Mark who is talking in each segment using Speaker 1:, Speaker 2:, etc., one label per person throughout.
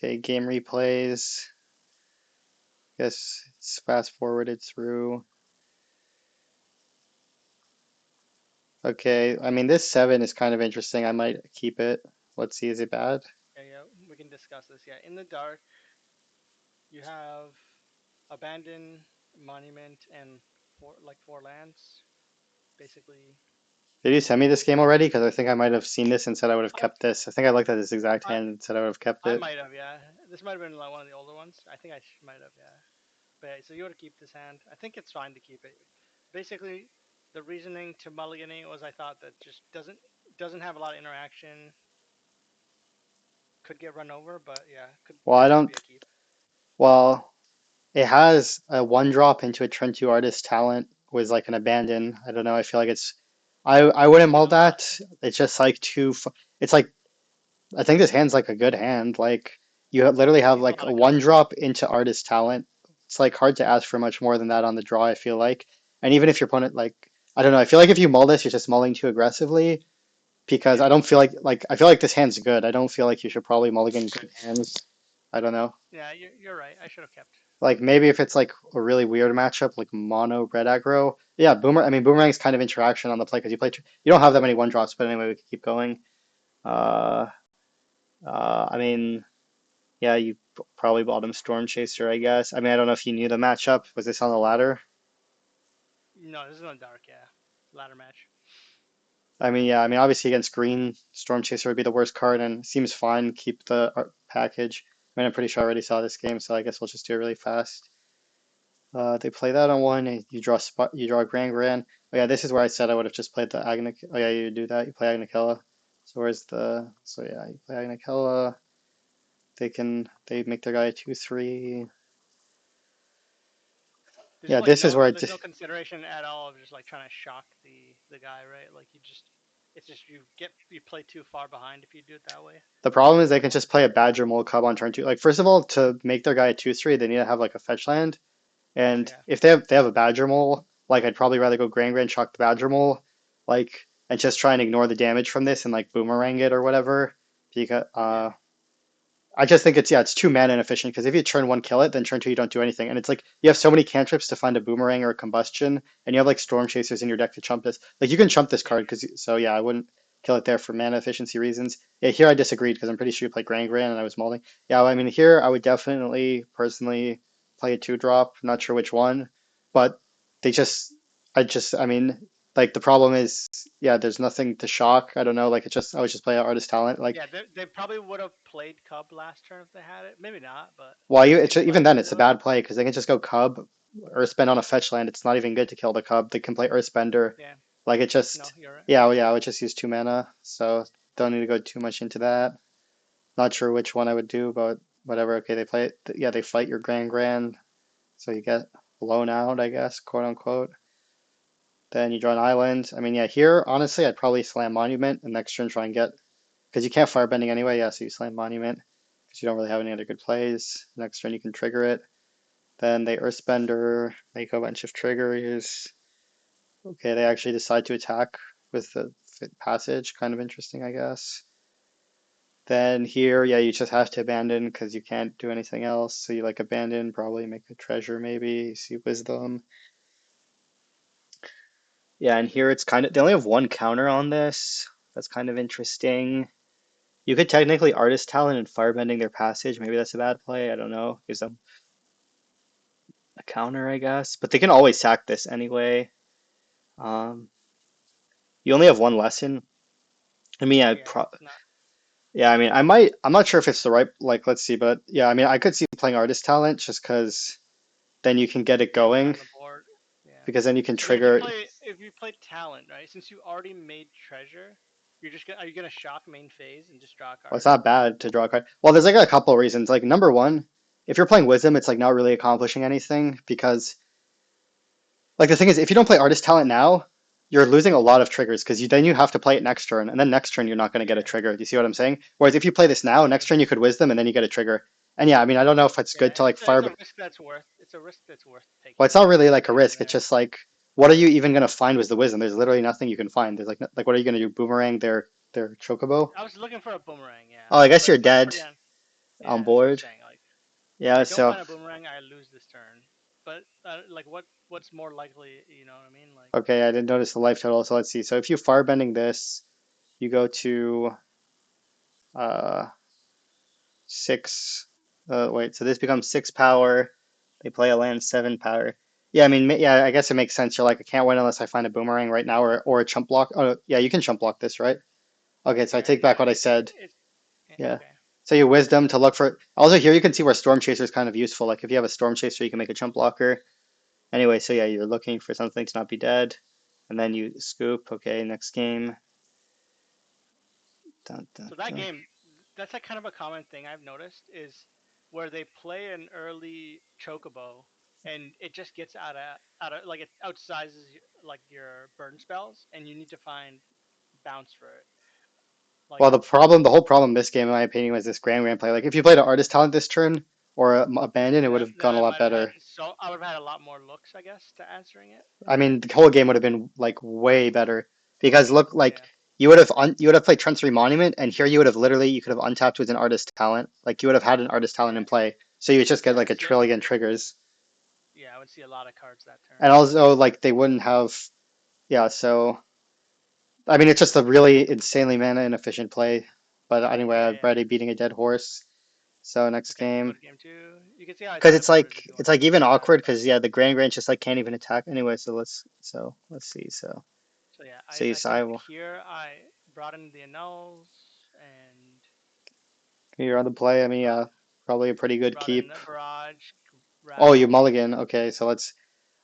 Speaker 1: Okay, game replays. Guess it's fast forwarded through. Okay, I mean this 7 is kind of interesting. I might keep it. Let's see, is it bad?
Speaker 2: Yeah, yeah, we can discuss this. Yeah, in the dark, you have abandoned monument and four lands, basically.
Speaker 1: Did you send me this game already? Because I think I might have seen this and said I would have
Speaker 2: I,
Speaker 1: kept this. I think I looked at this exact
Speaker 2: I,
Speaker 1: hand and said I would have kept
Speaker 2: I
Speaker 1: it.
Speaker 2: might have, yeah. This might have been like one of the older ones. I think might have, yeah. But yeah, so you want to keep this hand. I think it's fine to keep it. Basically, the reasoning to mulliganing it was I thought that just doesn't have a lot of interaction. Could get run over, but yeah,
Speaker 1: Well, I
Speaker 2: could just
Speaker 1: don't.
Speaker 2: be a keep.
Speaker 1: Well, it has a one drop into a turn two artist talent with like an abandon. I don't know. I feel like it's. I wouldn't
Speaker 2: You
Speaker 1: mull
Speaker 2: don't.
Speaker 1: that. It's just like too. It's like I think this hand's like a good hand. Like you literally have
Speaker 2: Sees a
Speaker 1: like
Speaker 2: lot
Speaker 1: a
Speaker 2: of
Speaker 1: one
Speaker 2: coverage.
Speaker 1: drop into artist talent. It's like hard to ask for much more than that on the draw, I feel like. And even if your opponent like I don't know, I feel like if you mull this, you're just mulling too aggressively because I
Speaker 2: Yeah,
Speaker 1: don't feel like I feel like this hand's good. I don't feel like you should probably mulligan good hands. I don't know.
Speaker 2: yeah, you're right. I should have kept.
Speaker 1: Like maybe if it's like a really weird matchup, like mono red aggro. Yeah, boomer. I mean, boomerang's kind of interaction on the play because you don't have that many one drops. But anyway, we can keep going. Uh, I mean, yeah, you probably bought him Storm Chaser, I guess. I mean, I don't know if you knew the matchup. Was this on the ladder?
Speaker 2: No, this is not dark. Yeah, ladder match.
Speaker 1: I mean, yeah. I mean, obviously against green, Storm Chaser would be the worst card, and it seems fine. Keep the package. I mean, I'm pretty sure I already saw this game, so I guess we'll just do it really fast. They play that on one, and you draw you draw Grand Grand. Oh yeah, this is where I said I would have just played the Agna. Oh yeah, you do that. You play Agnakella. So where's the? So yeah, you play Agnakella. They make their guy a 2/3.
Speaker 2: There's
Speaker 1: Yeah,
Speaker 2: like
Speaker 1: this is where
Speaker 2: there's no consideration at all of just like trying to shock the guy, right? Like you just it's just you play too far behind if you do it that way.
Speaker 1: the problem is they can just play a Badger Mole Cub on turn two. Like first of all, to make their guy a 2/3, they need to have like a fetch land. And
Speaker 2: Yeah,
Speaker 1: if they have a Badger Mole, like I'd probably rather go Grand Grand shock the Badger Mole, like and just try and ignore the damage from this and like boomerang it or whatever. Because
Speaker 2: yeah,
Speaker 1: I just think it's too mana inefficient because if you turn one kill it, then turn two you don't do anything, and it's like you have so many cantrips to find a boomerang or a combustion, and you have like storm chasers in your deck to chump this. Like you can chump this
Speaker 2: yeah,
Speaker 1: card because so yeah, I wouldn't kill it there for mana efficiency reasons. Yeah, here I disagreed because I'm pretty sure you play Grand Grand and I was molding. Yeah, I mean here I would definitely personally play a two drop. Not sure which one, but they just I mean like the problem is yeah, there's nothing to shock. I don't know. Like I would just play artist talent like.
Speaker 2: yeah. They probably would have played Cub last turn if they had it. Maybe not, but
Speaker 1: Well,
Speaker 2: if you
Speaker 1: even
Speaker 2: let
Speaker 1: then,
Speaker 2: them
Speaker 1: it's a
Speaker 2: do it,
Speaker 1: bad play because they can just go Cub or spend on a fetch land. It's not even good to kill the Cub. They can play Earthbender.
Speaker 2: yeah.
Speaker 1: Like it
Speaker 2: No,
Speaker 1: just,
Speaker 2: you're right.
Speaker 1: yeah, well, yeah, I would just use two mana. So don't need to go too much into that. Not sure which one I would do, but whatever. Okay, they play it. Yeah, they fight your Grand Grand. So you get blown out, I guess, quote unquote. Then you draw an island. I mean, yeah, here, honestly, I'd probably slam Monument and next turn try and get, because you can't firebending anyway. Yeah, so you slam Monument because you don't really have any other good plays. Next turn you can trigger it. Then they Earthbender, make a bunch of triggers. Okay, they actually decide to attack with the passage. Kind of interesting, I guess. Then here, yeah, you just have to abandon because you can't do anything else. So you like abandon, probably make a treasure, maybe see wisdom. Yeah, and here it's kind of they only have one counter on this. That's kind of interesting. You could technically artist talent and firebending their passage. Maybe that's a bad play. I don't know. Gives them a counter, I guess. But they can always sack this anyway. Um, you only have one lesson. I mean,
Speaker 2: Yeah, it's not.
Speaker 1: yeah, I mean, I might, I'm not sure if it's the right, like, let's see, but yeah, I mean, I could see playing artist talent just because then you can get it
Speaker 2: Get more
Speaker 1: going
Speaker 2: on the board. Yeah.
Speaker 1: because then you can
Speaker 2: I mean,
Speaker 1: trigger.
Speaker 2: if you play talent, right? Since you already made treasure, you're just gonna are you gonna shock main phase and just draw a
Speaker 1: Well, it's
Speaker 2: card?
Speaker 1: not bad to draw a card. Well, there's like a couple of reasons. Like, number one, if you're playing wisdom, it's like not really accomplishing anything because, like, the thing is, if you don't play artist talent now, you're losing a lot of triggers because then you have to play it next turn, and then next turn you're not going to get a
Speaker 2: Yeah.
Speaker 1: trigger. Do you see what I'm saying? Whereas if you play this now, next
Speaker 2: Yeah.
Speaker 1: turn you could wisdom, and then you get a trigger. And yeah, I mean, I don't know if it's
Speaker 2: Yeah.
Speaker 1: good to like
Speaker 2: It's
Speaker 1: fire.
Speaker 2: a risk that's worth. It's a risk that's worth
Speaker 1: Well,
Speaker 2: taking
Speaker 1: it's not really like a
Speaker 2: here and
Speaker 1: risk. It's
Speaker 2: there.
Speaker 1: just like, what are you even gonna find with the wisdom? There's literally nothing you can find. There's like what are you gonna do? Boomerang their chocobo?
Speaker 2: I was looking for a boomerang, yeah,
Speaker 1: Oh, I guess
Speaker 2: but
Speaker 1: you're
Speaker 2: it's
Speaker 1: dead.
Speaker 2: pretty un.
Speaker 1: on
Speaker 2: Yeah, that's what I'm
Speaker 1: board.
Speaker 2: saying. Like, if
Speaker 1: Yeah,
Speaker 2: I don't
Speaker 1: so
Speaker 2: find a boomerang, I lose this turn. But like, what's more likely? You know what I mean? Like,
Speaker 1: okay, I didn't notice the life total, so let's see. So if you firebending this, you go to uh six. Wait, so this becomes six power. They play a land seven power. Yeah, I mean, yeah, I guess it makes sense. You're like, I can't win unless I find a boomerang right now, or a chump block. Oh, yeah, you can chump block this, right? Okay, so I
Speaker 2: yeah,
Speaker 1: take back
Speaker 2: yeah,
Speaker 1: what I said.
Speaker 2: it's yeah,
Speaker 1: Yeah.
Speaker 2: okay.
Speaker 1: So your wisdom to look for. Also, here you can see where storm chaser is kind of useful. Like if you have a storm chaser, you can make a chump blocker. Anyway, so yeah, you're looking for something to not be dead, and then you scoop. Okay, next game. Dun, dun,
Speaker 2: So that
Speaker 1: dun.
Speaker 2: game, that's like kind of a common thing I've noticed is where they play an early chocobo and it just gets out of like it outsizes like your burn spells and you need to find bounce for it. Like
Speaker 1: Well, the whole problem this game, in my opinion, was this Grand play. Like, if you played an artist talent this turn or a abandon, it would have
Speaker 2: then
Speaker 1: gone a
Speaker 2: I
Speaker 1: lot
Speaker 2: might have had
Speaker 1: better.
Speaker 2: so I would have had a lot more looks, I guess, to answering it.
Speaker 1: I mean, the whole game would have been like way better because look, like
Speaker 2: Yeah.
Speaker 1: you would have played Trent's Monument, and here you would have literally you could have untapped with an artist talent. Like you would have had an artist talent
Speaker 2: Yeah.
Speaker 1: in play, so you would just get
Speaker 2: Yeah, I
Speaker 1: like
Speaker 2: would
Speaker 1: a
Speaker 2: see
Speaker 1: trillion triggers,
Speaker 2: yeah, I would see a lot of cards that turn.
Speaker 1: and also like they wouldn't have. Yeah, so I mean, it's just a really insanely mana inefficient play. But anyway,
Speaker 2: Yeah,
Speaker 1: I'm
Speaker 2: yeah.
Speaker 1: already beating a dead horse. So next
Speaker 2: Okay, go
Speaker 1: game.
Speaker 2: to game two. You can see how I
Speaker 1: Because
Speaker 2: thought about it if you want
Speaker 1: it's
Speaker 2: to
Speaker 1: like
Speaker 2: keep
Speaker 1: even
Speaker 2: the
Speaker 1: awkward
Speaker 2: seven, but
Speaker 1: because yeah, the Grand just like can't even attack anyway. So let's see.
Speaker 2: so yeah,
Speaker 1: So
Speaker 2: I
Speaker 1: I
Speaker 2: think
Speaker 1: will.
Speaker 2: here I brought in the annuls and
Speaker 1: You're on the play. I mean,
Speaker 2: brought
Speaker 1: yeah, probably a pretty good
Speaker 2: brought in
Speaker 1: keep.
Speaker 2: the barrage,
Speaker 1: Oh, you
Speaker 2: rattle.
Speaker 1: mulligan. Okay, so let's.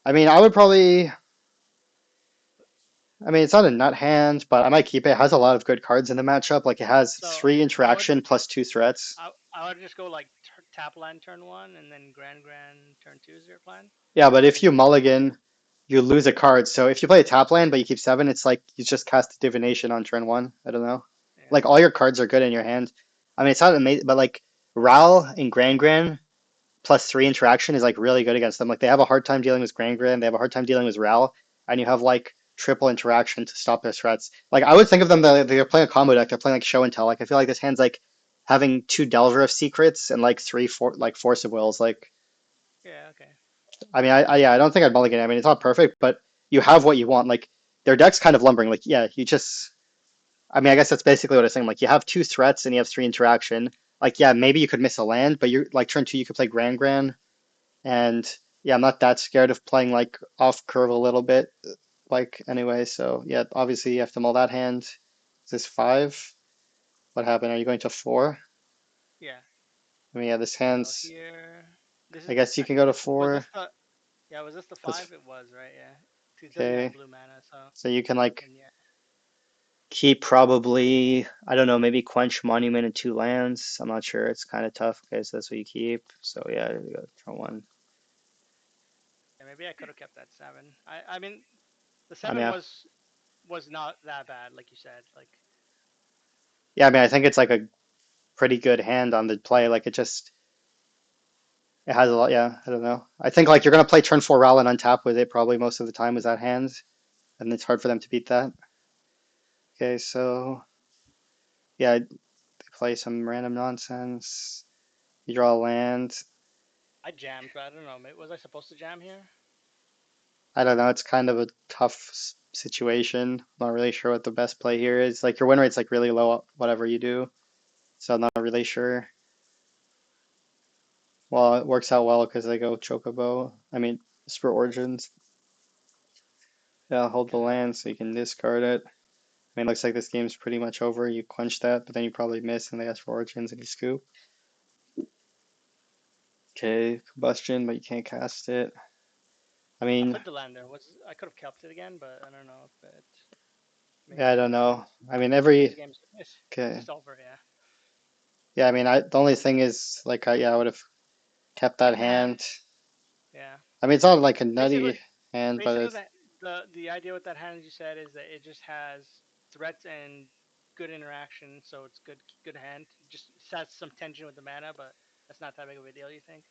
Speaker 1: I mean, I would probably. I mean, it's not a nut hand, but I might keep it. It has a lot of good cards in the matchup. Like it has
Speaker 2: So
Speaker 1: three
Speaker 2: I would
Speaker 1: interaction plus two threats.
Speaker 2: I would just go like tap land turn one and then grand turn two is your plan.
Speaker 1: Yeah, but if you mulligan, you lose a card. So if you play a tap land but you keep seven, it's like you just cast divination on turn one. I don't know.
Speaker 2: Yeah,
Speaker 1: Like all your cards are good in your hand. I mean, it's not amazing, but like Ral in Grand plus three interaction is like really good against them. Like they have a hard time dealing with Grand, they have a hard time dealing with Ral, and you have like triple interaction to stop their threats. Like I would think of them that they're playing a combo deck. They're playing like show and tell. Like I feel like this hand's like having two Delver of Secrets and like three like Force of Wills. Like
Speaker 2: yeah, okay.
Speaker 1: I mean, yeah, I don't think I'd mulligan. I mean, it's not perfect, but you have what you want. Like their deck's kind of lumbering. Like yeah, you just. I mean, I guess that's basically what I'm saying. Like you have two threats and you have three interaction. Like yeah, maybe you could miss a land, but you're like turn two, you could play Grand, and yeah, I'm not that scared of playing like off curve a little bit. Like anyway, so yeah, obviously you have to mull that hand. Is this five? What happened? Are you going to four?
Speaker 2: Yeah.
Speaker 1: I mean, yeah, this
Speaker 2: So
Speaker 1: hand's.
Speaker 2: here, this
Speaker 1: I
Speaker 2: is
Speaker 1: guess you
Speaker 2: I
Speaker 1: can
Speaker 2: think
Speaker 1: go to
Speaker 2: this was
Speaker 1: four.
Speaker 2: this the yeah was this the
Speaker 1: That's
Speaker 2: five? It was right. Yeah. 'Cause it doesn't have
Speaker 1: okay.
Speaker 2: blue mana, so
Speaker 1: So you can like
Speaker 2: and yeah.
Speaker 1: keep probably, I don't know, maybe Quench Monument and two lands. I'm not sure. It's kind of tough. Okay, so that's what you keep. So yeah, you go draw one.
Speaker 2: Yeah, maybe I could have kept that seven. I mean the
Speaker 1: I mean,
Speaker 2: seven was not that bad, like you said. Like
Speaker 1: yeah, I mean, I think it's like a pretty good hand on the play. Like it just, it has a lot. Yeah, I don't know. I think like you're gonna play turn four Rowlet on tap with it probably most of the time with that hand, and it's hard for them to beat that. Okay, so yeah, they play some random nonsense. You draw a land.
Speaker 2: I jammed, but I don't know. Was I supposed to jam here?
Speaker 1: I don't know. It's kind of a tough situation. I'm not really sure what the best play here is. Like your win rate's like really low, whatever you do. So I'm not really sure. Well, it works out well because they go Chocobo. I mean, Spirit Origins. Yeah, hold the
Speaker 2: Okay.
Speaker 1: land so you can discard it. I mean, it looks like this game's pretty much over. You quench that, but then you probably miss and they ask for Origins and you scoop. Okay, Combustion, but you can't cast it. I
Speaker 2: I
Speaker 1: mean,
Speaker 2: put the land there. Was I could have kept it again, but I don't know if it
Speaker 1: yeah,
Speaker 2: maybe
Speaker 1: I
Speaker 2: not.
Speaker 1: don't know. I mean,
Speaker 2: This
Speaker 1: every,
Speaker 2: game's it's
Speaker 1: okay.
Speaker 2: just over. Yeah.
Speaker 1: Yeah, I mean, the only thing is, like, yeah, I would have kept that
Speaker 2: Kept the hand.
Speaker 1: hand.
Speaker 2: Yeah.
Speaker 1: I mean, it's not like a
Speaker 2: Basically,
Speaker 1: nutty hand, but
Speaker 2: basically
Speaker 1: it's,
Speaker 2: the idea with that hand, as you said, is that it just has threats and good interaction, so it's good hand. Just sets some tension with the mana, but that's not that big of a deal. You think?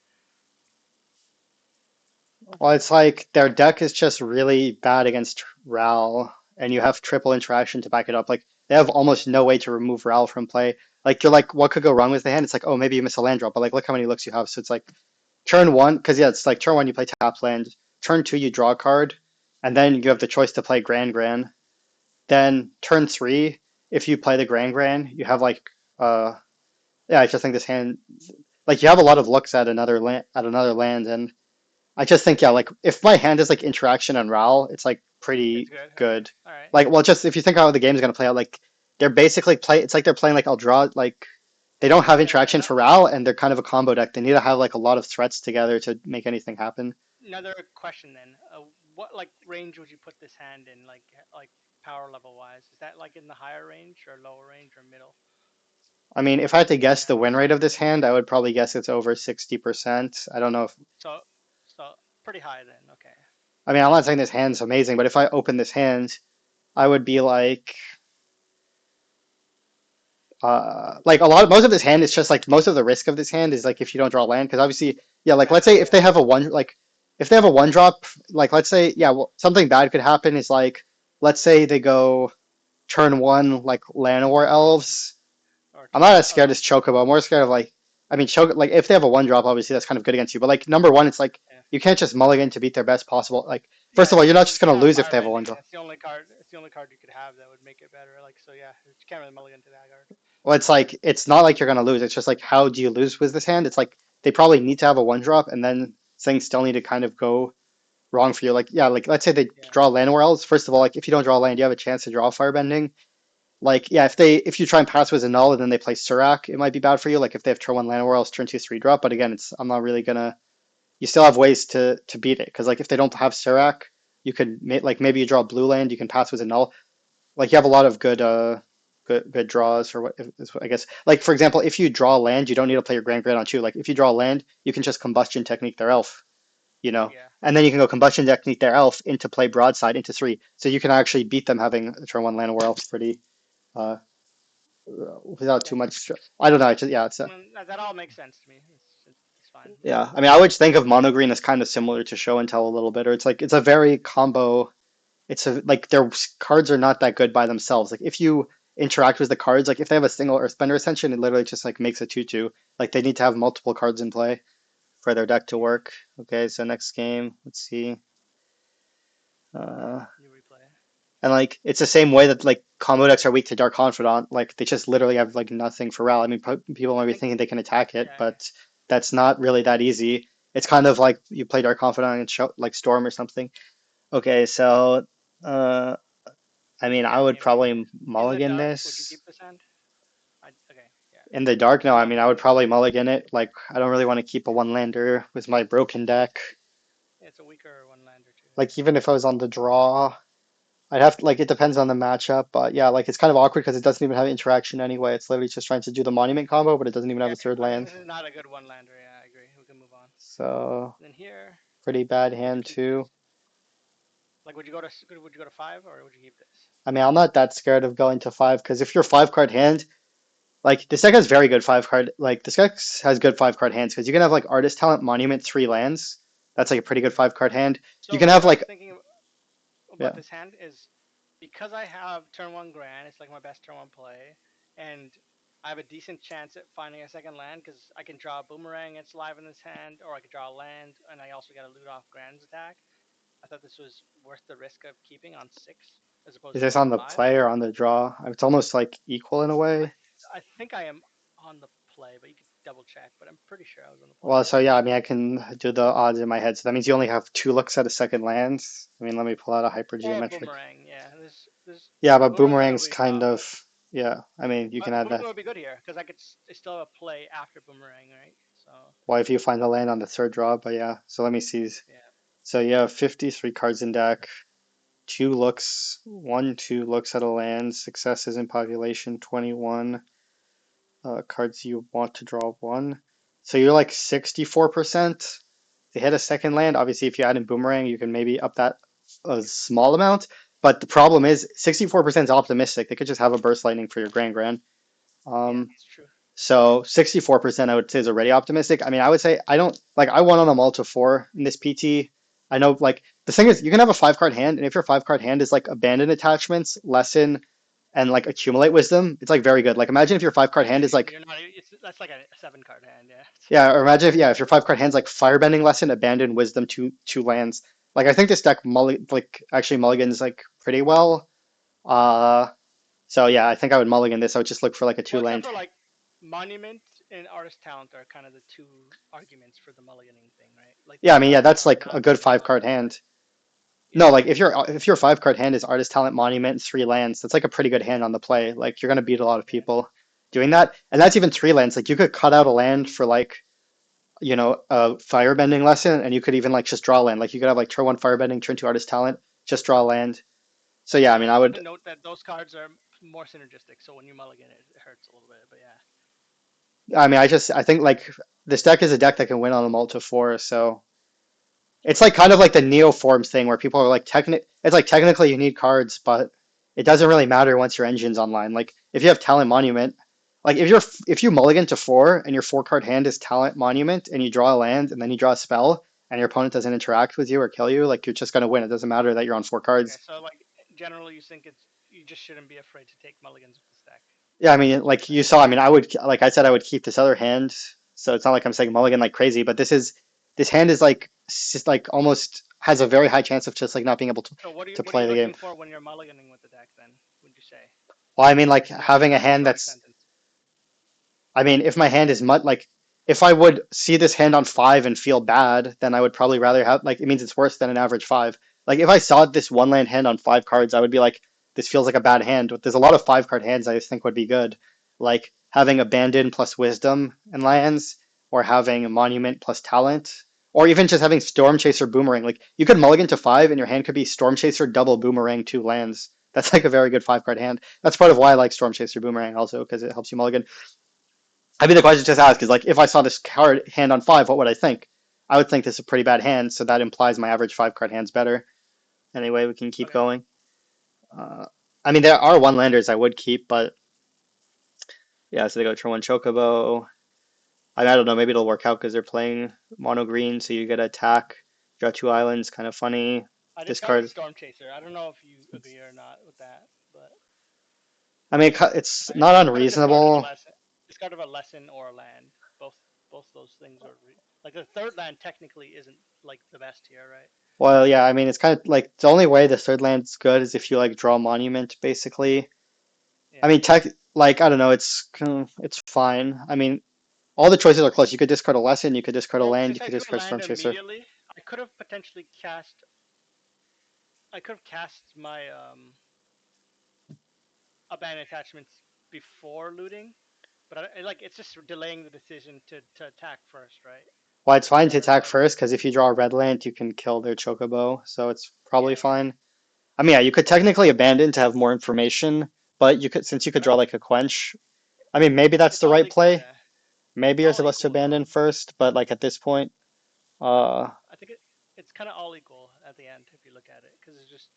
Speaker 1: well, it's like their deck is just really bad against Ral, and you have triple interaction to back it up. Like they have almost no way to remove Ral from play. Like you're like, what could go wrong with the hand? It's like, oh, maybe you miss a land drop, but like look how many looks you have. So it's like turn one, because yeah, it's like turn one you play tap land, turn two you draw a card, and then you have the choice to play Grand Grand. Then turn three, if you play the Grand Grand, you have like yeah, I just think this hand like you have a lot of looks at another land, and I just think yeah, like if my hand is like interaction and Ral, it's like
Speaker 2: It's
Speaker 1: pretty
Speaker 2: good. Okay.
Speaker 1: good.
Speaker 2: All right.
Speaker 1: Like well, just if you think how the game's gonna play out, like they're basically play. It's like they're playing like I'll draw like they don't have
Speaker 2: Yeah.
Speaker 1: interaction for Ral, and they're kind of a combo deck. They need to have like a lot of threats together to make anything happen.
Speaker 2: Another question then. What like range would you put this hand in? Like power level wise, is that like in the higher range or lower range or middle?
Speaker 1: I mean, if I had to
Speaker 2: Any
Speaker 1: guess the
Speaker 2: sense?
Speaker 1: win rate of this hand, I would probably guess it's over 60%. I don't know if,
Speaker 2: So so pretty high then. Okay.
Speaker 1: I mean, I'm not saying this hand's amazing, but if I open this hand, I would be like a lot most of this hand is just like most of the risk of this hand is like if you don't draw land, because obviously, yeah, like let's
Speaker 2: Exactly.
Speaker 1: say if they
Speaker 2: Yeah.
Speaker 1: have a one, like if they have a one drop, like let's say, yeah, well, something bad could happen is like, let's say they go turn one, like Llanowar Elves.
Speaker 2: Or
Speaker 1: I'm not
Speaker 2: Choco.
Speaker 1: as
Speaker 2: Oh
Speaker 1: scared
Speaker 2: no.
Speaker 1: as Chocobo. I'm more scared of like, I mean, Choco, like if they have a one drop, obviously that's kind of good against you. But like number one, it's like
Speaker 2: Yeah.
Speaker 1: you can't just mulligan to beat their best possible. Like first
Speaker 2: Yeah.
Speaker 1: of all, you're not
Speaker 2: You
Speaker 1: just gonna
Speaker 2: can't have
Speaker 1: lose if
Speaker 2: fire
Speaker 1: they have a one
Speaker 2: bending.
Speaker 1: drop.
Speaker 2: It's the only card. It's the only card you could have that would make it better. Like so. Yeah. You can't really mulligan to that card.
Speaker 1: Well, it's like it's not like you're gonna lose. It's just like how do you lose with this hand? It's like they probably need to have a one drop, and then things still need to kind of go wrong for you. Like yeah, like let's say they
Speaker 2: Yeah.
Speaker 1: draw land else. First of all, like if you don't draw land, you have a chance to draw firebending. Like yeah, if you try and pass with a null and then they play Surak, it might be bad for you. Like if they have turn one land else, turn two three drop. But again, it's I'm not really gonna. You still have ways to beat it because like if they don't have Surak, you could like maybe you draw blue land, you can pass with a null. Like you have a lot of good draws for what is I guess like for example, if you draw land, you don't need to play your Grand Grand on two. Like if you draw land, you can just combustion technique their elf, you know,
Speaker 2: Yeah.
Speaker 1: and then you can go combustion technique their elf into play broadside into three, so you can actually beat them having a turn one land war elf pretty uh without too
Speaker 2: Okay.
Speaker 1: much. I don't know. It's just, yeah, it's
Speaker 2: I mean, that all makes sense to me. It's fine.
Speaker 1: yeah. I mean, I would think of mono green as kind of similar to show and tell a little bit, or it's like it's a very combo. It's a like their cards are not that good by themselves. Like if you interact with the cards, like if they have a single Earthbender Ascension, it literally just like makes a 2/2. Like they need to have multiple cards in play for their deck to
Speaker 2: Yeah.
Speaker 1: work. Okay, so next game, let's see. Uh,
Speaker 2: You replay.
Speaker 1: and like it's the same way that like combo decks are weak to Dark Confidant. Like they just literally have like nothing for Ral. I mean, people might
Speaker 2: I
Speaker 1: be
Speaker 2: think.
Speaker 1: thinking they can attack it,
Speaker 2: Yeah.
Speaker 1: but that's not really that easy. It's kind of like you play Dark Confidant and show like Storm or something. Okay, so uh, I mean, I
Speaker 2: Next
Speaker 1: would
Speaker 2: game.
Speaker 1: probably
Speaker 2: In the
Speaker 1: mulligan
Speaker 2: dark, would you
Speaker 1: this.
Speaker 2: keep this hand? Okay. Yeah.
Speaker 1: In the dark, no,
Speaker 2: You
Speaker 1: I
Speaker 2: don't
Speaker 1: mean, I
Speaker 2: think
Speaker 1: would
Speaker 2: so?
Speaker 1: probably mulligan it. Like, I don't really want to keep a one lander with my broken deck.
Speaker 2: Yeah, it's a weaker one lander too.
Speaker 1: Like, even if I was on the draw, I'd have to, like, it depends on the matchup. But yeah, like, it's kind of awkward because it doesn't even have interaction anyway. It's literally just trying to do the monument combo, but it doesn't even have
Speaker 2: Yeah.
Speaker 1: a third
Speaker 2: I think
Speaker 1: land.
Speaker 2: this is not a good one lander. Yeah, I agree. We can move on.
Speaker 1: So,
Speaker 2: And then here,
Speaker 1: pretty bad
Speaker 2: would you
Speaker 1: hand,
Speaker 2: keep
Speaker 1: too.
Speaker 2: this? Like, would you go to five or would you keep this?
Speaker 1: I mean, I'm not that scared of going to five because if you're five card hand, like, this deck has very good five card. Like, this deck has good five card hands because you can have, like, Artist Talent, Monument, three lands. That's, like, a pretty good five card hand. You
Speaker 2: So
Speaker 1: can have,
Speaker 2: what I'm
Speaker 1: like,
Speaker 2: thinking about
Speaker 1: yeah.
Speaker 2: this hand is because I have turn one Grand, it's like my best turn one play, and I have a decent chance at finding a second land because I can draw a boomerang, it's live in this hand, or I could draw a land, and I also get a loot off Grand's attack. I thought this was worth the risk of keeping on six as
Speaker 1: Is
Speaker 2: opposed to
Speaker 1: this
Speaker 2: going to
Speaker 1: on the
Speaker 2: five.
Speaker 1: play or on the draw? It's almost like equal in a way.
Speaker 2: I think I am on the play, but you could double check. But I'm pretty sure I was on the play.
Speaker 1: Well, so yeah, I mean, I can do the odds in my head. So that means you only have two looks at a second land. I mean, let me pull out a
Speaker 2: Or
Speaker 1: hypergeometric.
Speaker 2: boomerang, yeah. There's
Speaker 1: Yeah, but
Speaker 2: boomerang card would
Speaker 1: boomerang's
Speaker 2: be
Speaker 1: kind
Speaker 2: tough,
Speaker 1: of, yeah. I mean, you can
Speaker 2: but
Speaker 1: add
Speaker 2: boomerang
Speaker 1: that.
Speaker 2: would be good here because I still have a play after boomerang, right? So
Speaker 1: Well, if you find the land on the third draw, but yeah. So let me see.
Speaker 2: yeah,
Speaker 1: So you have 53 cards in deck, two looks, one, two looks at a land, successes in population, 21 cards you want to draw one. So you're like 64% to hit a second land. Obviously, if you add in boomerang, you can maybe up that a small amount. But the problem is 64% is optimistic. They could just have a burst lightning for your Grand Grand.
Speaker 2: yeah,
Speaker 1: Um,
Speaker 2: it's true.
Speaker 1: so 64% I would say is already optimistic. I mean, I would say I don't like I won on a multi four in this PT. I know like the thing is you can have a five card hand, and if your five card hand is like abandoned attachments, lesson, and like accumulate wisdom, it's like very good. Like imagine if your five card
Speaker 2: Yeah,
Speaker 1: hand is like
Speaker 2: you're not. It's that's like a 7 card hand. Yeah.
Speaker 1: yeah, or imagine if yeah, if your five card hand's like firebending lesson, abandon, wisdom, two lands. Like I think this deck like actually mulligans like pretty well. Uh so yeah, I think I would mulligan this. I would just look for like a two
Speaker 2: Well, except
Speaker 1: land.
Speaker 2: for like Monument and Artist Talent are kind of the two arguments for the mulliganing thing, right? Like
Speaker 1: Yeah, I
Speaker 2: the
Speaker 1: mean yeah,
Speaker 2: others
Speaker 1: that's
Speaker 2: are
Speaker 1: like a
Speaker 2: not
Speaker 1: good
Speaker 2: really
Speaker 1: five card
Speaker 2: mulliganable.
Speaker 1: hand. No,
Speaker 2: Yeah.
Speaker 1: like if your five card hand is artist talent monument three lands, that's like a pretty good hand on the play. Like you're gonna beat a lot of
Speaker 2: Yeah.
Speaker 1: people doing that. And that's even three lands. Like you could cut out a land for like, you know, a firebending lesson and you could even like just draw a land. Like you could have like turn one firebending, turn two artist talent, just draw a land. So yeah, I
Speaker 2: Yeah,
Speaker 1: mean
Speaker 2: it's
Speaker 1: I
Speaker 2: good
Speaker 1: would
Speaker 2: to note that those cards are more synergistic. So when you mulligan it, it hurts a little bit. But yeah.
Speaker 1: I think like this deck is a deck that can win on a multi four, so it's
Speaker 2: Okay.
Speaker 1: like kind of like the Neoform thing where people are like it's like technically you need cards, but it doesn't really matter once your engine's online. Like if you have Talent Monument, like if you mulligan to four and your four card hand is Talent Monument and you draw a land and then you draw a spell and your opponent doesn't interact with you or kill you, like you're just gonna win. It doesn't matter that you're on four
Speaker 2: Okay.
Speaker 1: cards.
Speaker 2: So like generally, you think it's you just shouldn't be afraid to take mulligans with the stack.
Speaker 1: Yeah, I mean,
Speaker 2: That's what you're
Speaker 1: like you
Speaker 2: saying.
Speaker 1: saw, I mean, I would, like I said, I would keep this other hand. So it's not like I'm saying mulligan like crazy, but this hand is like, just like almost has a very high chance of just like not being able
Speaker 2: So
Speaker 1: to
Speaker 2: what are you
Speaker 1: play the game.
Speaker 2: looking for when you're mulliganing with the deck? Then would you say
Speaker 1: Well, I mean, like
Speaker 2: in
Speaker 1: having a
Speaker 2: a
Speaker 1: hand
Speaker 2: short
Speaker 1: that's
Speaker 2: sentence?
Speaker 1: I mean, if my hand is mud, like if I would see this hand on five and feel bad, then I would probably rather have like it means it's worse than an average five. Like if I saw this one land hand on five cards, I would be like, this feels like a bad hand. But there's a lot of five card hands I just think would be good, like having abandon plus wisdom and lands, or having a monument plus talent, or even just having storm chaser boomerang. Like you could mulligan to five, and your hand could be storm chaser double boomerang two lands. That's like a very good five card hand. That's part of why I like storm chaser boomerang also because it helps you mulligan. I mean, the question just asked is like, if I saw this card hand on five, what would I think? I would think this is a pretty bad hand, so that implies my average five card hand's better. Anyway, we can keep
Speaker 2: Okay.
Speaker 1: going. Uh, I mean, there are one landers I would keep, but yeah, so they go turn one Chocobo. I don't know, maybe it'll work out because they're playing mono green, so you get attack, draw two islands, kind of funny.
Speaker 2: I
Speaker 1: This
Speaker 2: discarded
Speaker 1: card,
Speaker 2: Storm Chaser. I don't know if you agree or not with that, but
Speaker 1: I mean, it's
Speaker 2: I
Speaker 1: not
Speaker 2: could have discarded a
Speaker 1: unreasonable.
Speaker 2: lesson, discarded a lesson or a land. Both those things are like the third land technically isn't like the best here, right?
Speaker 1: Well, yeah, I mean, it's kind of like the only way the third land's good is if you like draw a monument, basically. I
Speaker 2: Yeah.
Speaker 1: mean, tech, like I don't know, it's fine. I mean, all the choices are close. You could discard a lesson, you could discard a
Speaker 2: Well,
Speaker 1: land, you
Speaker 2: since I
Speaker 1: could
Speaker 2: drew a
Speaker 1: discard Storm
Speaker 2: land
Speaker 1: Chaser.
Speaker 2: immediately, I could have potentially cast. I could have cast my abandoned attachments before looting, but like it's just delaying the decision to attack first, right?
Speaker 1: Well, it's
Speaker 2: I'd
Speaker 1: fine to
Speaker 2: rather
Speaker 1: attack
Speaker 2: play.
Speaker 1: first because if you draw a red land, you can kill their Chocobo, so it's probably
Speaker 2: Yeah,
Speaker 1: fine. I mean, yeah, you could technically abandon to have more information, but you could since you could
Speaker 2: but
Speaker 1: draw like a quench. I mean, maybe that's
Speaker 2: it's
Speaker 1: the
Speaker 2: all
Speaker 1: right
Speaker 2: equal.
Speaker 1: play.
Speaker 2: Yeah,
Speaker 1: Maybe
Speaker 2: it's
Speaker 1: you're
Speaker 2: all
Speaker 1: supposed to
Speaker 2: equal though.
Speaker 1: abandon first, but like at this point, uh,
Speaker 2: I think it's kind of all equal at the end if you look at it, because it's just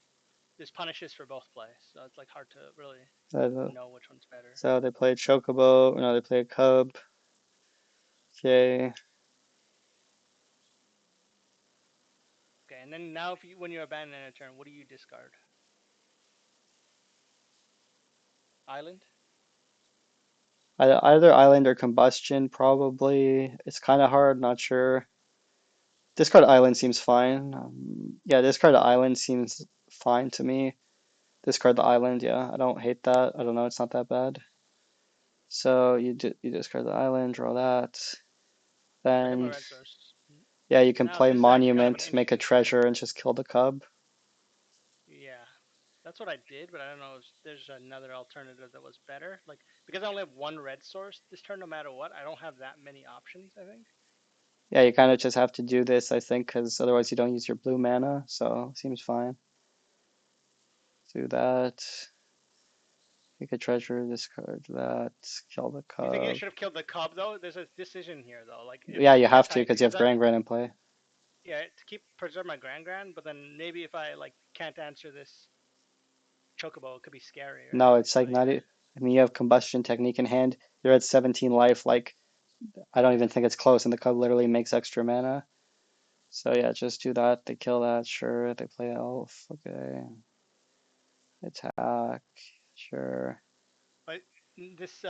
Speaker 2: there's punishes for both plays, so it's like hard to really
Speaker 1: uh,
Speaker 2: know which one's better.
Speaker 1: so they play Chocobo, no, they play Cub. Okay,
Speaker 2: Okay, and then now if you when you abandon a turn, what do you discard? Island.
Speaker 1: either Island or Combustion, probably. It's kind of hard, not sure. Discard Island seems fine. Yeah, discard Island seems fine to me. Discard the island, yeah. I don't hate that. I don't know, it's not that bad. So you discard the island, draw that.
Speaker 2: I got my
Speaker 1: Then
Speaker 2: red source.
Speaker 1: yeah, you can
Speaker 2: Now
Speaker 1: play
Speaker 2: this is actually kind of an
Speaker 1: Monument, make a
Speaker 2: interesting play.
Speaker 1: treasure, and just kill the cub.
Speaker 2: Yeah, that's what I did, but I don't know if there's another alternative that was better. Like because I only have one red source this turn, no matter what, I don't have that many options. I think.
Speaker 1: Yeah, you kind of just have to do this, I think, because otherwise you don't use your blue mana. So seems fine. Do that. Make a treasure, discard that, kill the
Speaker 2: You think I
Speaker 1: cub.
Speaker 2: should have killed the cub though? There's a decision here though. Like if
Speaker 1: Yeah, you have to
Speaker 2: anti
Speaker 1: because you have
Speaker 2: because I
Speaker 1: Grand in play.
Speaker 2: yeah to keep preserve my grand, but then maybe if I like can't answer this chocobo, it could be scary,
Speaker 1: No,
Speaker 2: right?
Speaker 1: it's
Speaker 2: So
Speaker 1: like not.
Speaker 2: yeah.
Speaker 1: I mean, you have combustion technique in hand. You're at 17 life. Like I don't even think it's close, and the cub literally makes extra mana. So yeah, just do that. They kill that. Sure, they play elf. Okay, attack. Sure.
Speaker 2: But this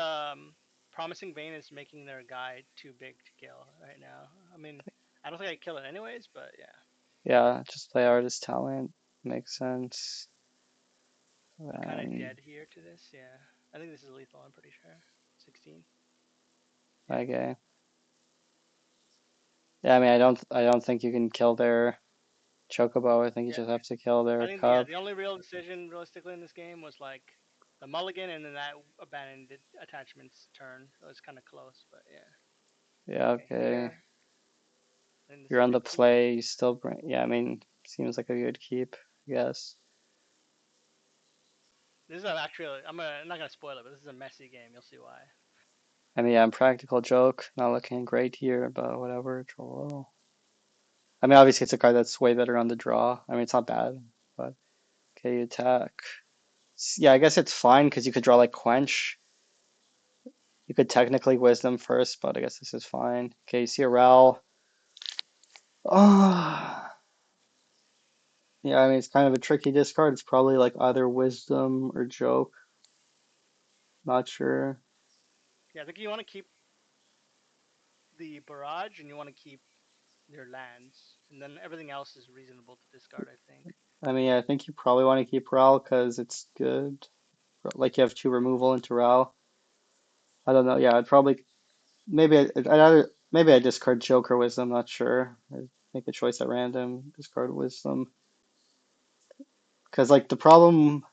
Speaker 2: promising vein is making their guy too big to kill right now. I mean, I don't think I kill it anyways, but yeah,
Speaker 1: Yeah, just play artist talent. Makes sense.
Speaker 2: I'm kind of
Speaker 1: Then
Speaker 2: dead here to this. Yeah, I think this is lethal. I'm pretty sure. 16. Yeah.
Speaker 1: okay. Yeah, I mean I don't think you can kill their chocobo. I think you
Speaker 2: Yeah.
Speaker 1: just have to kill
Speaker 2: I
Speaker 1: their
Speaker 2: think
Speaker 1: cub.
Speaker 2: the only real decision realistically in this game was like the mulligan and then that abandoned attachments turn. It was kind of close, but yeah.
Speaker 1: Yeah,
Speaker 2: Okay,
Speaker 1: okay.
Speaker 2: here. And this
Speaker 1: You're
Speaker 2: is
Speaker 1: on the
Speaker 2: 15.
Speaker 1: play, you still bring yeah, I mean seems like a good keep, I guess.
Speaker 2: This is actually I'm not gonna spoil it, but this is a messy game. You'll see why.
Speaker 1: I mean yeah, practical joke, not looking great here, but whatever, draw low. I mean obviously it's a card that's way better on the draw. I mean it's not bad, but okay, you attack. Yeah, I guess it's fine because you could draw like Quench. You could technically Wisdom first, but I guess this is fine. Okay, you see a Ral. Oh, yeah, I mean, it's kind of a tricky discard. It's probably like either Wisdom or Joke. Not sure.
Speaker 2: Yeah, I think you want to keep the barrage and you want to keep your lands, and then everything else is reasonable to discard. I think.
Speaker 1: I mean, yeah, I think you probably want to keep Ral because it's good. Like you have two removal into Ral. I don't know. Yeah, I'd probably maybe I discard Joke or Wisdom. Not sure. I make a choice at random. Discard Wisdom because like the problem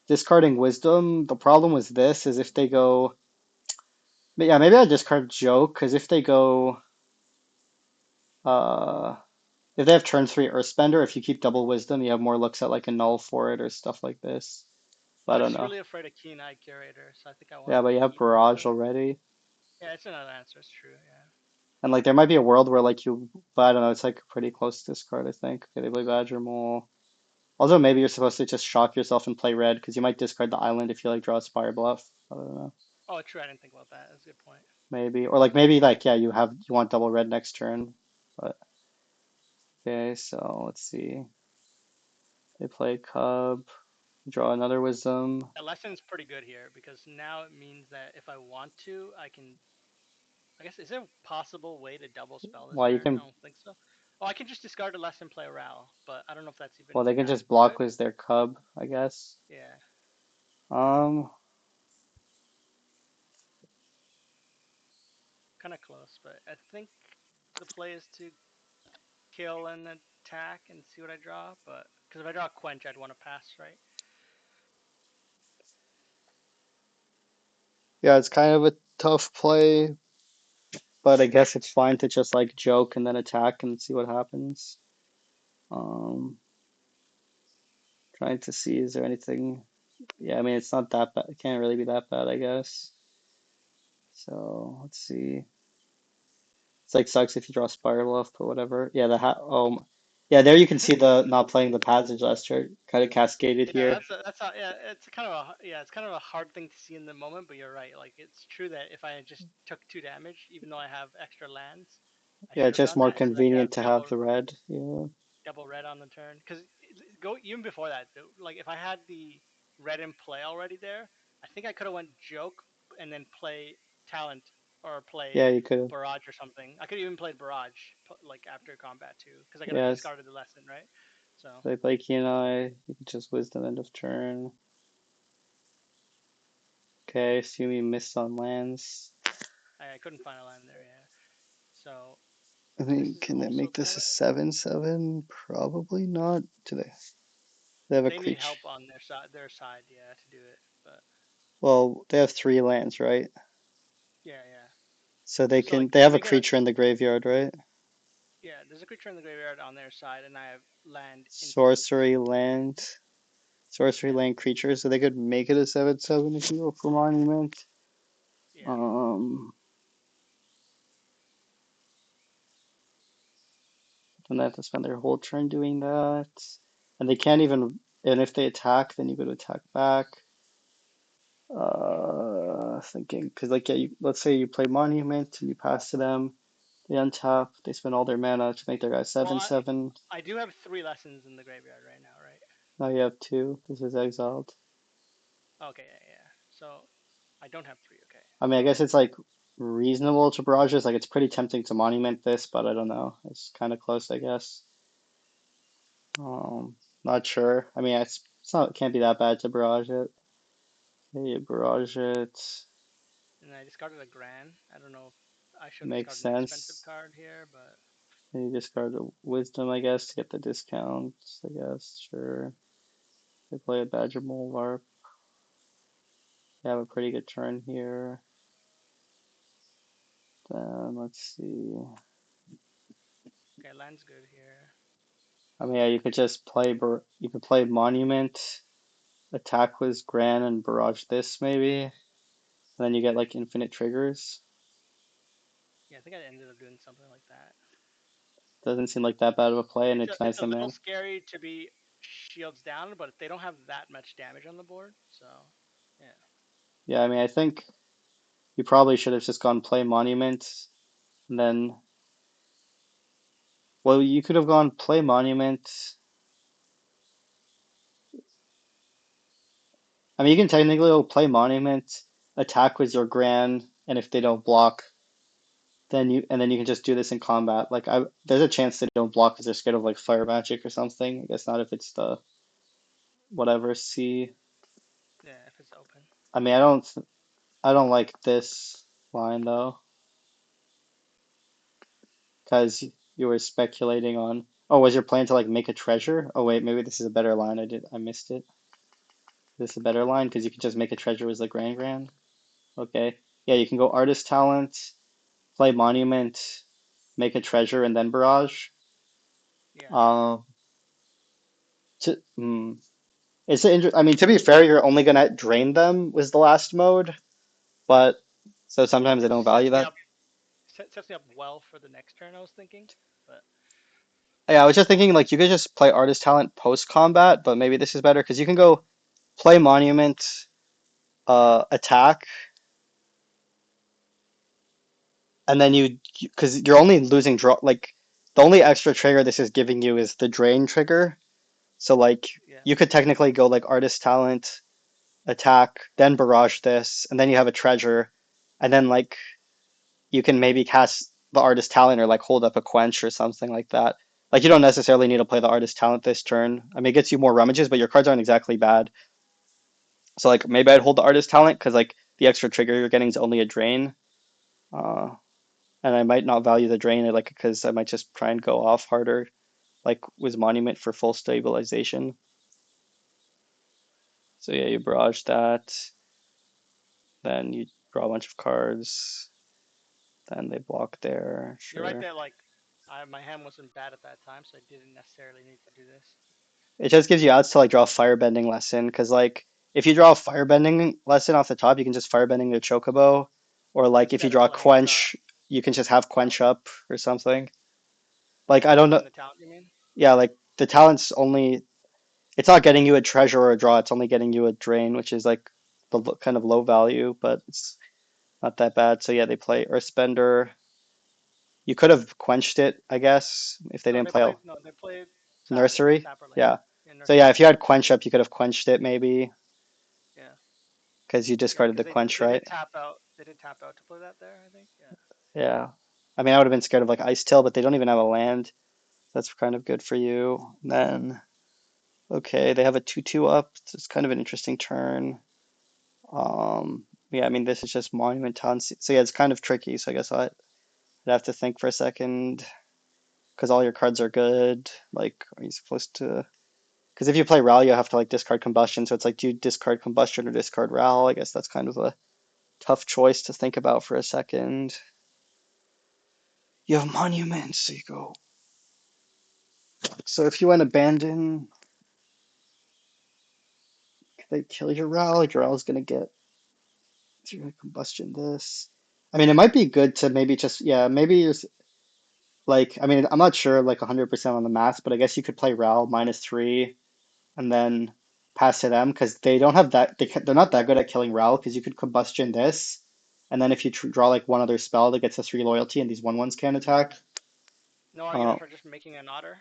Speaker 1: discarding Wisdom. The problem with this is if they go. Yeah, maybe I discard Joke because if they go. Uh, if they have turn three Earthbender, if you keep double wisdom, you have more looks at like a null for it or stuff like this. But I
Speaker 2: I'm
Speaker 1: don't
Speaker 2: just
Speaker 1: know.
Speaker 2: really afraid of Keen-Eyed Curator, so I think I want
Speaker 1: Yeah,
Speaker 2: to
Speaker 1: but you have
Speaker 2: keep
Speaker 1: Barrage
Speaker 2: Wisdom.
Speaker 1: already.
Speaker 2: Yeah, it's another answer. It's true. Yeah.
Speaker 1: And like there might be a world where like you, but I don't know, it's like a pretty close discard, I think. Okay, they play Badger Mole. Also, maybe you're supposed to just shock yourself and play red because you might discard the island if you like draw a Spire Bluff. I don't know.
Speaker 2: Oh, true. I didn't think about that. That's a good point.
Speaker 1: Maybe. Or like maybe like yeah, you want double red next turn. But okay, so let's see. They play Cub, draw another wisdom.
Speaker 2: That lesson's pretty good here because now it means that if I want to, I can. I guess is there a possible way to double spell this
Speaker 1: Well, you
Speaker 2: turn? I
Speaker 1: can
Speaker 2: don't think so. Oh, I can just discard a lesson, play a Ral, but I don't know if that's even
Speaker 1: well they can
Speaker 2: that
Speaker 1: just block
Speaker 2: good.
Speaker 1: with their Cub, I guess.
Speaker 2: Yeah,
Speaker 1: Um,
Speaker 2: kind of close, but I think the play is to kill and attack and see what I draw. But because if I draw Quench, I'd want to pass, right?
Speaker 1: yeah, it's kind of a tough play, but I guess it's fine to just like joke and then attack and see what happens. Um, trying to see is there anything. Yeah, I mean it's not that bad. It can't really be that bad, I guess. So let's see. It's like sucks if you draw Spiral off, but whatever. Yeah, the ha yeah, there you can see the not playing the passage last year kind of cascaded
Speaker 2: Yeah,
Speaker 1: here.
Speaker 2: that's a, yeah. It's kind of a yeah. It's kind of a hard thing to see in the moment, but you're right. Like it's true that if I just took 2 damage, even though I have extra lands, I
Speaker 1: Yeah,
Speaker 2: should
Speaker 1: it's
Speaker 2: have
Speaker 1: just
Speaker 2: done
Speaker 1: more
Speaker 2: that, so that you have
Speaker 1: convenient to have the red. Yeah,
Speaker 2: double red on the turn. Because go even before that, like if I had the red in play already there, I think I could have went joke and then play talent or
Speaker 1: yeah,
Speaker 2: play
Speaker 1: you could have.
Speaker 2: barrage or something. I could even played barrage like after combat too, because I could have
Speaker 1: Yes,
Speaker 2: discarded the lesson, right? So
Speaker 1: they play Kenai. You could just wisdom end of turn. Okay, assume you missed on lands.
Speaker 2: I couldn't find a land there. Yeah. So
Speaker 1: I
Speaker 2: this
Speaker 1: think
Speaker 2: is
Speaker 1: can they
Speaker 2: also
Speaker 1: make
Speaker 2: kind
Speaker 1: this
Speaker 2: of
Speaker 1: a 7/7? Probably not. Do they? They have a
Speaker 2: they need
Speaker 1: creature.
Speaker 2: help on their side, yeah, to do it. But
Speaker 1: Well, they have three lands, right?
Speaker 2: yeah, yeah.
Speaker 1: So they
Speaker 2: So
Speaker 1: can.
Speaker 2: like
Speaker 1: They have a
Speaker 2: make it a
Speaker 1: creature in the graveyard, right?
Speaker 2: yeah. There's a creature in the graveyard on their side, and I have land instants.
Speaker 1: Sorcery land. Sorcery
Speaker 2: Yeah,
Speaker 1: land creature. So they could make it a 7/7 if you go for monument.
Speaker 2: yeah.
Speaker 1: Um, and they have to spend their whole turn doing that. And they can't even. And if they attack, then you go to attack back. Thinking because like yeah, let's say you play monument and you pass to them. They untap. They spend all their mana to make their guy
Speaker 2: Well,
Speaker 1: 7/7.
Speaker 2: I do have 3 lessons in the graveyard right now, right?
Speaker 1: Now you have two. This is exiled.
Speaker 2: Okay, yeah, yeah. So I don't have three. Okay.
Speaker 1: I mean, I guess it's like reasonable to barrages. Like it's pretty tempting to monument this, but I don't know. It's kind of close, I guess. Not sure. I mean, it's not, it can't be that bad to barrage it. Okay, you barrage it.
Speaker 2: And I discarded a grand. I don't know if I should
Speaker 1: Makes
Speaker 2: discard an expensive
Speaker 1: sense.
Speaker 2: card here, but
Speaker 1: You discard a wisdom, I guess, to get the discount. I guess, sure. They play a Badger Molvarp. They have a pretty good turn here. Then let's see.
Speaker 2: okay, land's good here.
Speaker 1: I mean, yeah, you could just play you could play Monument, attack with Gran, and barrage this maybe. And then you get like infinite triggers.
Speaker 2: Yeah, I think I ended up doing something like that.
Speaker 1: Doesn't seem like that bad of a play, and it's
Speaker 2: It's
Speaker 1: nice
Speaker 2: a
Speaker 1: in
Speaker 2: little
Speaker 1: man.
Speaker 2: scary to be shields down, but they don't have that much damage on the board, so yeah.
Speaker 1: Yeah, I mean, I think you probably should have just gone play Monument, and then, well, you could have gone play Monument. I mean, you can technically go play Monument, attack with your Gran, and if they don't block, then you can just do this in combat. Like there's a chance they don't block because they're scared of like fire magic or something. I guess not if it's the whatever C.
Speaker 2: Yeah, if it's open.
Speaker 1: I mean, I don't like this line though because you were speculating on. Oh, was your plan to like make a treasure? Oh wait, maybe this is a better line. I missed it. This is a better line because you can just make a treasure with the Grand. Okay, yeah, you can go artist talent, play monument, make a treasure, and then barrage.
Speaker 2: Yeah.
Speaker 1: Uh, to, It's I mean, to be fair, you're only gonna drain them was the last mode, but so sometimes I
Speaker 2: Which
Speaker 1: don't value
Speaker 2: sets me
Speaker 1: that.
Speaker 2: up sets me up well for the next turn I was thinking. But
Speaker 1: Yeah, I was just thinking like you could just play artist talent post combat, but maybe this is better because you can go play monument, attack, and then you because you're only losing draw like the only extra trigger this is giving you is the drain trigger. So like
Speaker 2: yeah.
Speaker 1: you could technically go like artist talent, attack, then barrage this, and then you have a treasure, and then like you can maybe cast the artist talent or like hold up a quench or something like that. Like you don't necessarily need to play the artist talent this turn. I mean, it gets you more rummages, but your cards aren't exactly bad. So like maybe I'd hold the artist talent because like the extra trigger you're getting is only a drain, uh, and I might not value the drain like because I might just try and go off harder, like with monument for full stabilization. So yeah, you barrage that, then you draw a bunch of cards, then they block there.
Speaker 2: You're right
Speaker 1: Sure.
Speaker 2: that like my hand wasn't bad at that time, so I didn't necessarily need to do this.
Speaker 1: It just gives you outs to like draw a firebending lesson because like if you draw a firebending lesson off the top, you can just firebending your chocobo, or like if you
Speaker 2: Instead of
Speaker 1: draw
Speaker 2: playing the
Speaker 1: quench, you can just have
Speaker 2: talent.
Speaker 1: quench up or something. Like I
Speaker 2: Instead of
Speaker 1: don't know,
Speaker 2: playing the talent, you mean?
Speaker 1: yeah, like the talent's only it's not getting you a treasure or a draw, it's only getting you a drain, which is like the kind of low value, but it's not that bad. So yeah, they play Earthbender. You could have quenched it, I guess, if they didn't play
Speaker 2: They played
Speaker 1: Nursery.
Speaker 2: Sapper Lane
Speaker 1: Yeah.
Speaker 2: in
Speaker 1: So yeah,
Speaker 2: Nursery.
Speaker 1: if you had quench up, you could have quenched it maybe
Speaker 2: Yeah,
Speaker 1: because you
Speaker 2: yeah,
Speaker 1: discarded
Speaker 2: because
Speaker 1: the quench,
Speaker 2: they
Speaker 1: right?
Speaker 2: did tap out. They did tap out to play that there. I think. Yeah.
Speaker 1: Yeah. I mean, I would have been scared of like Ice Tail, but they don't even have a land. That's kind of good for you. Then, okay, they have a 2/2 up. It's kind of an interesting turn. Yeah, I mean, this is just Monument Town. So yeah, it's kind of tricky. So I guess I'd have to think for a second because all your cards are good. Like, are you supposed to? Because if you play Ral, you have to like discard Combustion. So it's like, do you discard Combustion or discard Ral? I guess that's kind of a tough choice to think about for a second. You have Monument, so you go. So if you went Abandon, they kill your Ral. Your Ral is gonna get through Combustion this. I mean, it might be good to maybe just yeah, maybe just like I mean, I'm not sure like 100% on the math, but I guess you could play Ral -3 and then pass to them because they don't have that they're not that good at killing Ral because you could Combustion this, and then if you draw like one other spell that gets a 3 loyalty and these 1/1s can't attack.
Speaker 2: No, are you gonna
Speaker 1: Uh,
Speaker 2: try just making an otter?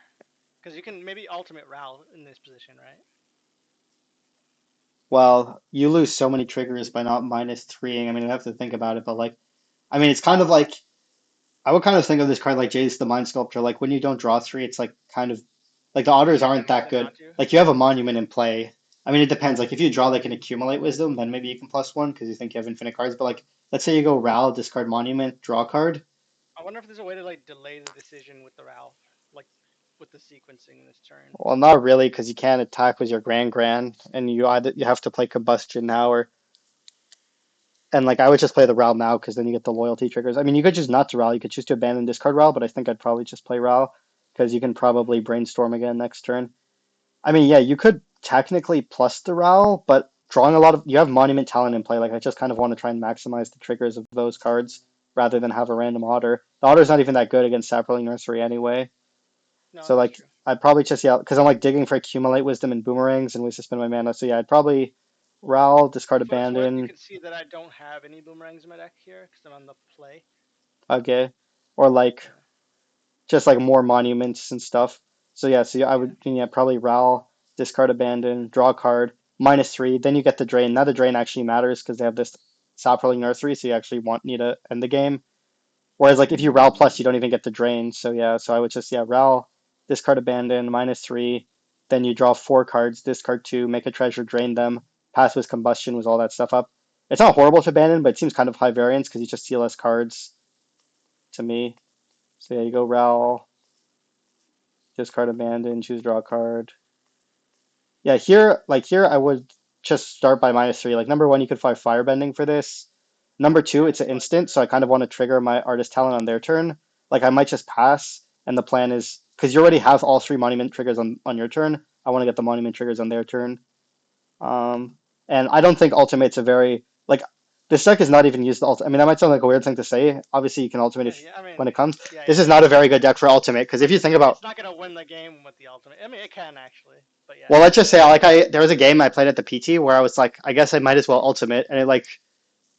Speaker 2: Because you can maybe ultimate Ral in this position, right?
Speaker 1: Well, you lose so many triggers by not minus threeing. I mean, I have to think about it, but like, I mean, it's kind of like I would kind of think of this card like Jace the Mind Sculptor. Like when you don't draw three, it's like kind of like the otters
Speaker 2: Yeah,
Speaker 1: aren't that
Speaker 2: mostly
Speaker 1: good.
Speaker 2: not to.
Speaker 1: Like you have a monument in play. I mean, it depends. Like if you draw like an accumulate wisdom, then maybe you can plus one because you think you have infinite cards. But like, let's say you go Ral, discard monument, draw a card.
Speaker 2: I wonder if there's a way to like delay the decision with the Ralph, like with the sequencing in this turn.
Speaker 1: Well, not really because you can't attack with your Grand, and you have to play combustion now or and like I would just play the Ral now because then you get the loyalty triggers. I mean, you could choose not to Ral. You could choose to abandon discard Ral, but I think I'd probably just play Ral because you can probably brainstorm again next turn. I mean, yeah, you could technically plus the Ral, but drawing a lot of you have Monument Talent in play. Like I just kind of want to try and maximize the triggers of those cards rather than have a random Otter. The Otter's not even that good against Sapperling Nursery anyway.
Speaker 2: No,
Speaker 1: So
Speaker 2: that's
Speaker 1: like
Speaker 2: true.
Speaker 1: I'd probably just yeah, because I'm like digging for accumulate wisdom and boomerangs and ways to spend my mana. So yeah, I'd probably Ral, discard
Speaker 2: For what it's worth, you
Speaker 1: abandon,
Speaker 2: can see that I don't have any boomerangs in my deck here because I'm on the play.
Speaker 1: okay, or like
Speaker 2: Yeah,
Speaker 1: just like more monuments and stuff. So yeah, so I
Speaker 2: yeah,
Speaker 1: would yeah probably Ral, discard abandon, draw a card, minus three. Then you get the drain. Now the drain actually matters because they have this Saproling Nursery, so you actually need to end the game. Whereas like if you Ral plus, you don't even get the drain. So yeah, so I would just yeah Ral, discard abandon, minus three. Then you draw four cards, discard two, make a treasure, drain them, pass with combustion with all that stuff up. It's not horrible to abandon, but it seems kind of high variance because you just see less cards to me. So yeah, you go Ral, discard abandon, choose draw a card. Yeah, here I would just start by minus three. Like number one, you could fly firebending for this. Number two,
Speaker 2: yeah.
Speaker 1: it's
Speaker 2: That's
Speaker 1: an
Speaker 2: probably true.
Speaker 1: instant, so I kind of want to trigger my artist talent on their turn. Like I might just pass, and the plan is because you already have all three monument triggers on your turn. I want to get the monument triggers on their turn. Um, and I don't think ultimate's a very like this deck is not even used to ultimate. I mean, that might sound like a weird thing to say. Obviously, you can ultimate
Speaker 2: Yeah,
Speaker 1: if
Speaker 2: yeah. I
Speaker 1: when
Speaker 2: mean,
Speaker 1: it comes.
Speaker 2: yeah,
Speaker 1: This
Speaker 2: yeah.
Speaker 1: is not a very good deck for ultimate because if you think about
Speaker 2: It's not gonna win the game with the ultimate. I mean, it can actually, but yeah,
Speaker 1: well, let's just say like there was a game I played at the PT where I was like, I guess I might as well ultimate, and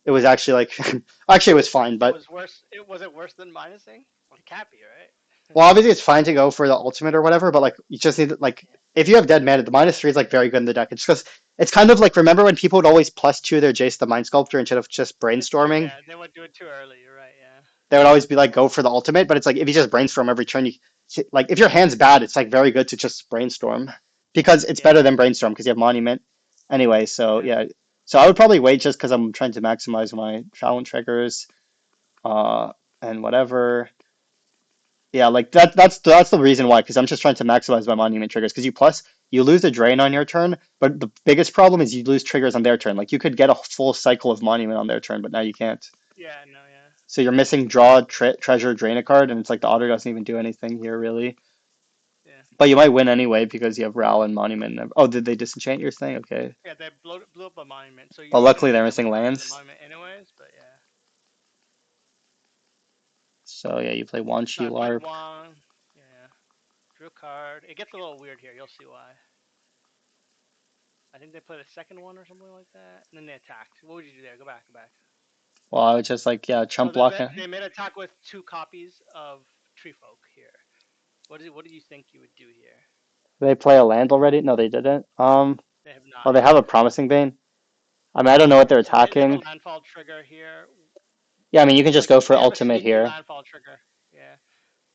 Speaker 1: it was actually like actually it was fine,
Speaker 2: it
Speaker 1: but
Speaker 2: was worse. It was it worse than minusing? Well, it can't be, right?
Speaker 1: well, obviously it's fine to go for the ultimate or whatever, but like you just need like
Speaker 2: Yeah,
Speaker 1: if you have dead mana, the minus three is like very good in the deck. It's because it's kind of like remember when people would always plus two their Jace the Mind Sculptor instead of just
Speaker 2: it's true.
Speaker 1: brainstorming?
Speaker 2: Yeah, they would do it too early. You're right. Yeah,
Speaker 1: They would always be like go for the ultimate, but it's like if you just brainstorm every turn, you like if your hand's bad, it's like very good to just brainstorm because it's
Speaker 2: yeah,
Speaker 1: better than brainstorm because you have monument anyway. So
Speaker 2: yeah.
Speaker 1: yeah, so I would probably wait just because I'm trying to maximize my challenge triggers, uh, and whatever. Yeah, like that's the reason why because I'm just trying to maximize my monument triggers because you lose a drain on your turn, but the biggest problem is you lose triggers on their turn. Like you could get a full cycle of monument on their turn, but now you can't.
Speaker 2: Yeah, no, yeah,
Speaker 1: So you're missing draw, treasure, drain a card, and it's like the otter doesn't even do anything here really.
Speaker 2: yeah,
Speaker 1: But you might win anyway because you have Ral and Monument. Oh, did they disenchant your thing? Okay.
Speaker 2: yeah. They blew up a monument, so
Speaker 1: Well,
Speaker 2: you
Speaker 1: luckily
Speaker 2: shouldn't
Speaker 1: they're
Speaker 2: win every
Speaker 1: missing
Speaker 2: turn with a
Speaker 1: lands.
Speaker 2: monument, anyways. But yeah,
Speaker 1: So yeah, you play
Speaker 2: so
Speaker 1: Wanshi
Speaker 2: I played
Speaker 1: Larp.
Speaker 2: one. Yeah, drew a card. It gets a little weird here. You'll see why. I think they played a second one or something like that, and then they attacked. What would you do there? Go back, go back.
Speaker 1: Well, I would just like yeah,
Speaker 2: So
Speaker 1: chump block it.
Speaker 2: they made attack with two copies of Tree Folk here. What do you think you would do here?
Speaker 1: They play a land already? No, they didn't.
Speaker 2: They have
Speaker 1: Well,
Speaker 2: not
Speaker 1: they have
Speaker 2: yet.
Speaker 1: a promising bane. I mean, I don't know what they're
Speaker 2: So they have a
Speaker 1: attacking.
Speaker 2: landfall trigger here.
Speaker 1: Yeah, I mean, you can just
Speaker 2: Like
Speaker 1: go for
Speaker 2: they have a
Speaker 1: ultimate
Speaker 2: sneaky
Speaker 1: here.
Speaker 2: landfall trigger. Yeah.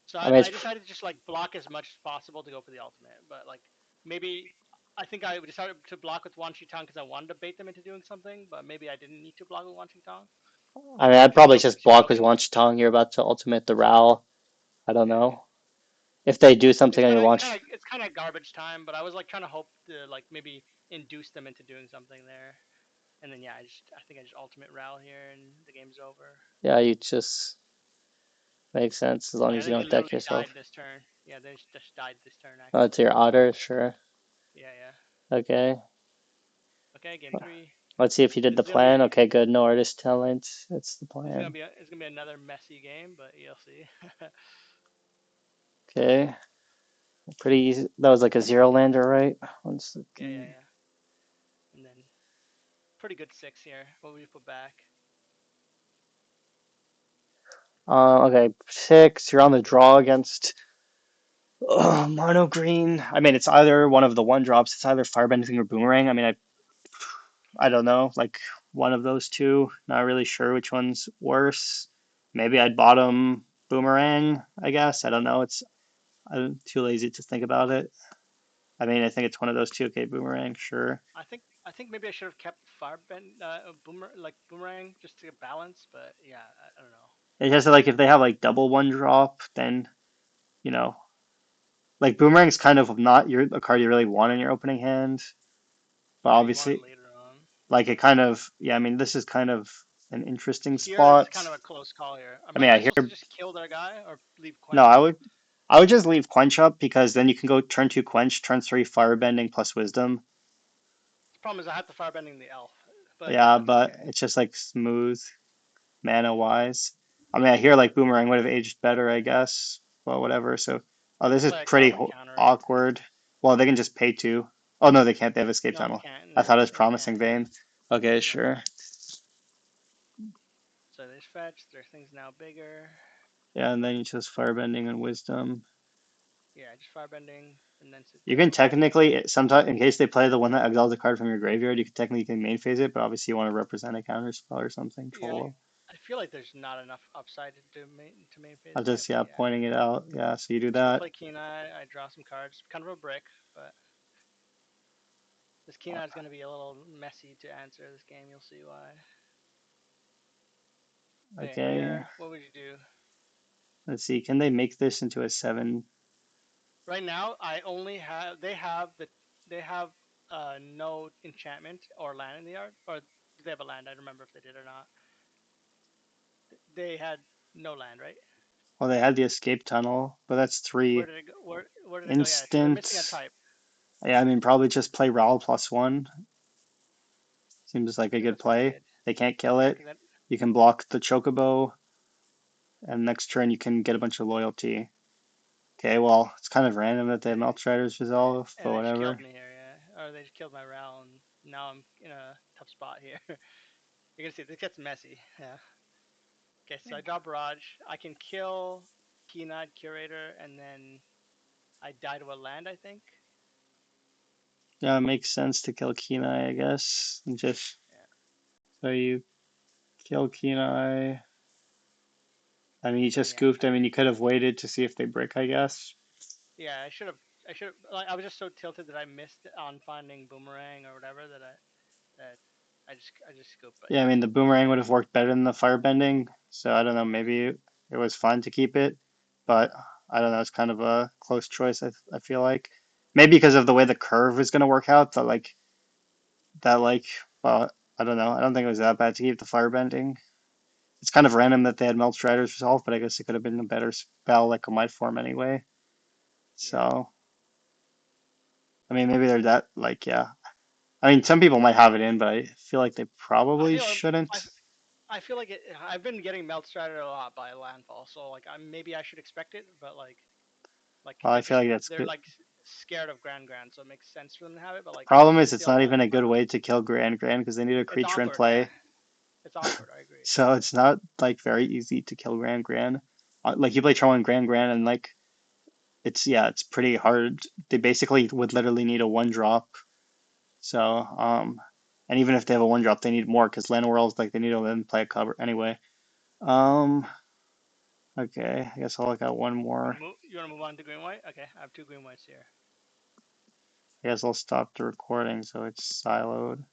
Speaker 2: So
Speaker 1: I mean,
Speaker 2: I decided to just like block as much as possible to go for the ultimate, but like maybe I think I decided to block with Wan Shi Tong because I wanted to bait them into doing something, but maybe I didn't need to block with Wan Shi Tong
Speaker 1: I mean, I'd
Speaker 2: because
Speaker 1: probably
Speaker 2: still
Speaker 1: just
Speaker 2: still
Speaker 1: block
Speaker 2: be
Speaker 1: with Wanchitong. You're about to ultimate the Ral. I don't
Speaker 2: yeah.
Speaker 1: know if they do something on your Wanch.
Speaker 2: It's kind of garbage time, but I was like trying to hope to like maybe induce them into doing something there, and then yeah, I think I just ultimate Ral here and the game's over.
Speaker 1: Yeah, you just makes sense as long
Speaker 2: Yeah, I
Speaker 1: as you
Speaker 2: think they
Speaker 1: don't deck
Speaker 2: literally died
Speaker 1: yourself.
Speaker 2: this turn. Yeah, they just died this turn actually.
Speaker 1: To your Otter, sure.
Speaker 2: Yeah, yeah.
Speaker 1: Okay.
Speaker 2: Okay, game three.
Speaker 1: Let's see if you did
Speaker 2: This
Speaker 1: the
Speaker 2: is gonna be
Speaker 1: plan. Okay, good. No artist talent. It's the plan.
Speaker 2: it's gonna be another messy game, but you'll see.
Speaker 1: Okay. Pretty easy. That was like a zero lander, right? One
Speaker 2: Yeah, yeah,
Speaker 1: second.
Speaker 2: yeah. And then pretty good six here. What would you put back?
Speaker 1: Okay, six. You're on the draw against mono green. I mean, it's either one of the one drops. It's either firebending or boomerang. I mean, I don't know, like one of those two. Not really sure which one's worse. Maybe I'd bottom boomerang, I guess. I don't know. I'm too lazy to think about it. I mean, I think it's one of those two. Okay, boomerang, sure.
Speaker 2: I think maybe I should have kept boomerang just to balance, but yeah, I don't know.
Speaker 1: It's just like if they have like double one drop, then you know, like boomerang's kind of not your a card you really want in your opening hand. But
Speaker 2: Yeah, you want it
Speaker 1: obviously,
Speaker 2: later on.
Speaker 1: like it kind of, yeah. I mean, this is kind of an interesting
Speaker 2: Here is
Speaker 1: spot.
Speaker 2: kind of a close call here.
Speaker 1: I
Speaker 2: Am
Speaker 1: mean, I
Speaker 2: I supposed to
Speaker 1: hear
Speaker 2: just kill their guy or leave
Speaker 1: no.
Speaker 2: quench up?
Speaker 1: I would just leave quench up because then you can go turn two quench, turn three firebending plus wisdom.
Speaker 2: The problem is I have to firebending the elf, but
Speaker 1: Yeah,
Speaker 2: that's
Speaker 1: but
Speaker 2: okay.
Speaker 1: it's just like smooth mana wise. I mean, I hear like boomerang would have aged better, I guess. Well, whatever. So, oh, this is
Speaker 2: Play a
Speaker 1: pretty
Speaker 2: copy counter, right?
Speaker 1: awkward. Well, they can just pay two. Oh no, they can't. They have escape
Speaker 2: No, they
Speaker 1: tunnel.
Speaker 2: can't.
Speaker 1: I
Speaker 2: No,
Speaker 1: thought it was
Speaker 2: they
Speaker 1: promising
Speaker 2: can't.
Speaker 1: vein. Okay,
Speaker 2: No.
Speaker 1: sure.
Speaker 2: So there's fetch. Their thing's now bigger.
Speaker 1: Yeah, and then you just firebending and wisdom.
Speaker 2: Yeah, just firebending and then sit
Speaker 1: You can
Speaker 2: there.
Speaker 1: technically, sometimes in case they play the one that exiles a card from your graveyard, you can technically main phase it, but obviously you want to represent a counter spell or something.
Speaker 2: Yeah,
Speaker 1: Troll.
Speaker 2: I feel like there's not enough upside to main phase
Speaker 1: I'm
Speaker 2: that,
Speaker 1: just
Speaker 2: but
Speaker 1: yeah
Speaker 2: yeah.
Speaker 1: pointing it out. Yeah, so you do
Speaker 2: So I
Speaker 1: that.
Speaker 2: play Kenai. I draw some cards. Kind of a brick, but this Kenai is going to be a little messy to answer this game. You'll see why. Okay,
Speaker 1: Okay,
Speaker 2: here, what would you do?
Speaker 1: let's see. Can they make this into a seven?
Speaker 2: Right now, I only have. They have no enchantment or land in the yard, or do they have a land? I don't remember if they did or not. They had no land, right?
Speaker 1: Well, they had the escape tunnel, but that's
Speaker 2: Where
Speaker 1: three
Speaker 2: did it go? Where did it go? Yeah, so they're missing a
Speaker 1: instant.
Speaker 2: type.
Speaker 1: Yeah, I mean probably just play Raoul plus one. Seems like
Speaker 2: I
Speaker 1: a
Speaker 2: think
Speaker 1: good
Speaker 2: that's what I
Speaker 1: play.
Speaker 2: did.
Speaker 1: They can't kill
Speaker 2: Yeah,
Speaker 1: it.
Speaker 2: because that.
Speaker 1: You can block the chocobo, and next turn you can get a bunch of loyalty. Okay, well it's kind of random that they have Maltrider's Resolve,
Speaker 2: And
Speaker 1: but
Speaker 2: they just killed
Speaker 1: whatever.
Speaker 2: me here, yeah. Or they just killed my Ral, and now I'm in a tough spot here. You're gonna see this gets messy. Yeah. Okay, so I draw Barrage. I can kill Keynight Curator, and then I die to a land, I think.
Speaker 1: Yeah, it makes sense to kill Kenai, I guess. And just
Speaker 2: Yeah.
Speaker 1: so you kill Kenai. I mean, you
Speaker 2: And then
Speaker 1: just
Speaker 2: yeah,
Speaker 1: scooped. I mean, you could have waited to see if they brick, I guess.
Speaker 2: yeah, I should have. I should. Like, I was just so tilted that I missed on finding Boomerang or whatever that I just scooped. But
Speaker 1: Yeah, I
Speaker 2: yeah,
Speaker 1: mean, the boomerang would have worked better than the firebending. So I don't know. Maybe it was fun to keep it, but I don't know. It's kind of a close choice. I feel like maybe because of the way the curve is going to work out. That like well, I don't know. I don't think it was that bad to keep the firebending. It's kind of random that they had Melt Strider's Resolve, but I guess it could have been a better spell like a Might Form anyway.
Speaker 2: yeah.
Speaker 1: So I mean, maybe they're that like yeah. I mean, some people might have it in, but I feel like they
Speaker 2: I
Speaker 1: probably
Speaker 2: feel
Speaker 1: shouldn't.
Speaker 2: I, I feel like I've been getting Melt Strider a lot by Landfall, so like maybe I should expect it, but like
Speaker 1: Well, I
Speaker 2: they're
Speaker 1: feel
Speaker 2: just
Speaker 1: like that's
Speaker 2: they're
Speaker 1: good.
Speaker 2: like scared of Grand, so it makes sense for them to have it. But like
Speaker 1: Problem is, it's
Speaker 2: still,
Speaker 1: not
Speaker 2: I
Speaker 1: even a good
Speaker 2: prefer.
Speaker 1: way to kill Grand because they need a
Speaker 2: It's
Speaker 1: creature in
Speaker 2: awkward, yeah.
Speaker 1: play.
Speaker 2: It's awkward. I agree.
Speaker 1: So it's not like very easy to kill Grand. Like you play Tron Grand and like it's yeah, it's pretty hard. They basically would literally need a one drop. So and even if they have a one drop, they need more because Land Worlds like they need to then play a cover anyway. Um okay, I guess I'll look at one
Speaker 2: You
Speaker 1: more.
Speaker 2: want to move? You want to move on to green white? Okay, I have two green whites here.
Speaker 1: I guess I'll stop the recording so it's siloed.